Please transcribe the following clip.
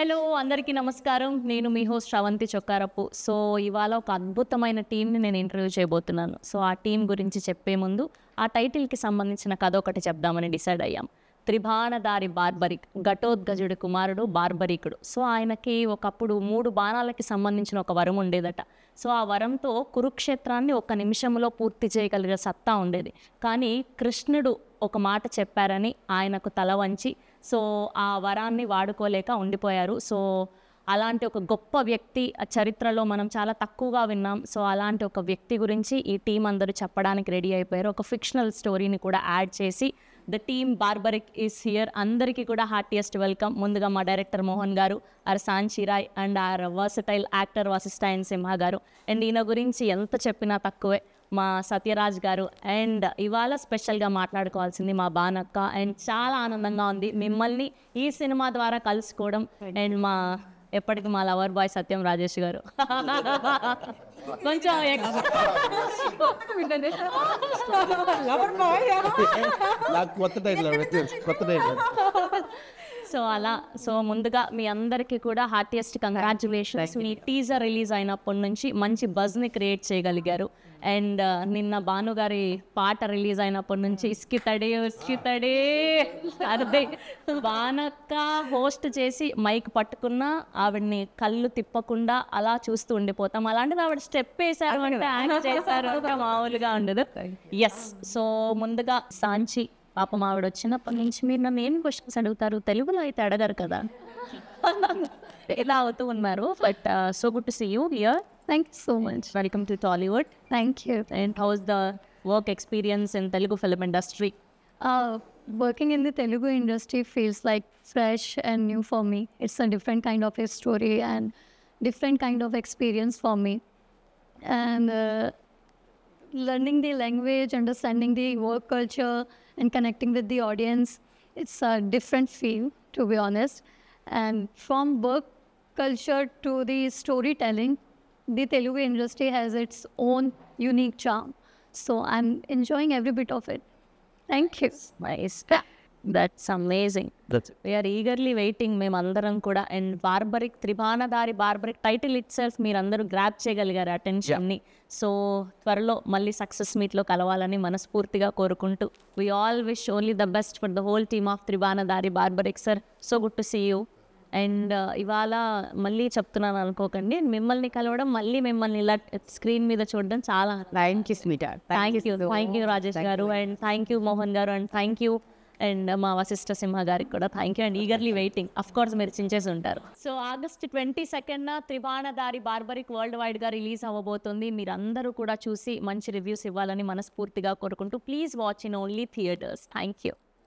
Hello అందరికీ నమస్కారం. నేను మీ హోస్ట్ శ్రవంతి చొక్కారపు. సో ఇవాళ ఒక అద్భుతమైన టీంని నేను ఇంటర్వ్యూ చేయబోతున్నాను. సో ఆ టీం గురించి చెప్పే ముందు ఆ టైటిల్కి సంబంధించిన కథ ఒకటి చెప్దామని డిసైడ్ అయ్యాం. త్రిబాణధారి బార్బరిక్, ఘటోద్గజుడి కుమారుడు బార్బరికుడు. సో ఆయనకి ఒకప్పుడు 3 బాణాలకి సంబంధించిన ఒక వరం ఉండేదట. సో ఆ వరంతో కురుక్షేత్రాన్ని ఒక నిమిషంలో పూర్తి చేయగలిగే సత్తా ఉండేది. కానీ కృష్ణుడు ఒక మాట చెప్పారని ఆయనకు తల వంచి సో ఆ వరాన్ని వాడుకోలేక ఉండిపోయారు. సో అలాంటి ఒక గొప్ప వ్యక్తి చరిత్రలో మనం చాలా తక్కువగా విన్నాం. సో అలాంటి ఒక వ్యక్తి గురించి ఈ టీం అందరూ చెప్పడానికి రెడీ అయిపోయారు. ఒక ఫిక్షనల్ స్టోరీని కూడా యాడ్ చేసి the team Barbarik is here. అందరికీ కూడా హార్టియెస్ట్ వెల్కమ్. ముందుగా మా డైరెక్టర్ మోహన్ గారు, our Sanchi Rai and our versatile actor Vasishtayan Simha గారు. అండ్ ఈయన గురించి ఎంత చెప్పినా తక్కువే మా సత్యరాజ్ గారు. అండ్ ఇవాళ స్పెషల్గా మాట్లాడుకోవాల్సింది మా బానక్క. అండ్ చాలా ఆనందంగా ఉంది మిమ్మల్ని ఈ సినిమా ద్వారా కలుసుకోవడం. అండ్ మా ఎప్పటికీ మా లవర్ బాయ్ సత్యం రాజేష్ గారు కొంచెం సో అలా సో ముందుగా మీ అందరికీ కూడా హార్టియెస్ట్ కంగ్రాచులేషన్స్. మీ టీజర్ రిలీజ్ అయినప్పటి నుంచి మంచి బజ్ని క్రియేట్ చేయగలిగారు. అండ్ నిన్న భానుగారి పాట రిలీజ్ అయినప్పటి నుంచి ఇస్కితడే అదే బానక్క హోస్ట్ చేసి మైక్ పట్టుకున్నా ఆవిడ్ని కళ్ళు తిప్పకుండా అలా చూస్తూ ఉండిపోతాం. అలాంటిది ఆవిడ స్టెప్ వేశారు అంటే యాక్ట్ చేశారు అంటే మామూలుగా ఉండదు. ఎస్. సో ముందుగా సాంచి పాపం ఆవిడ వచ్చినప్పటి నుంచి మీరు నన్ను ఏం క్వశ్చన్స్ అడుగుతారు, తెలుగులో అయితే అడగారు కదా, ఎలా అవుతూ ఉన్నారు. But so good to see you here. Thank you so much. Welcome to Tollywood. Thank you. And how's the work experience in Telugu film industry? Working in the Telugu industry feels like fresh and new for me. It's a different kind of a story and different kind of experience for me. And learning the language, understanding the work culture and connecting with the audience, it's a different feel, to be honest. And from work culture to the storytelling, the Telugu industry has its own unique charm. So I'm enjoying every bit of it. Thank you. Nice. That's amazing. We are eagerly waiting మేమందరం కూడా. And barbaric, త్రిబాణధారి barbaric title it self మీరందరూ grab చేయగలిగారు అటెన్షన్ని. So త్వరలో మళ్ళీ success మీట్లో కలవాలని మనస్ఫూర్తిగా కోరుకుంటూ we all wish only the best for the whole team of Tribanadhari Barbarik sir. So good to see you. And ఇవాళ మళ్ళీ చెప్తున్నాను అనుకోకండి, మిమ్మల్ని కలవడం, మళ్ళీ మిమ్మల్ని ఇలా స్క్రీన్ మీద చూడడం చాలా థ్యాంక్ యూ రాజేష్ గారు. అండ్ థ్యాంక్ యూ మోహన్ గారు. అండ్ థ్యాంక్ యూ అండ్ మా వశిష్ఠ సింహ గారికి కూడా thank you. And eagerly waiting. Of course మీరు చించేసి ఉంటారు. సో ఆగస్ట్ 22న త్రిబాణధారి బార్బరిక్ వరల్డ్ వైడ్గా రిలీజ్ అవ్వబోతుంది. మీరందరూ కూడా చూసి మంచి రివ్యూస్ ఇవ్వాలని మనస్ఫూర్తిగా కోరుకుంటూ please watch in only theatres. Thank you.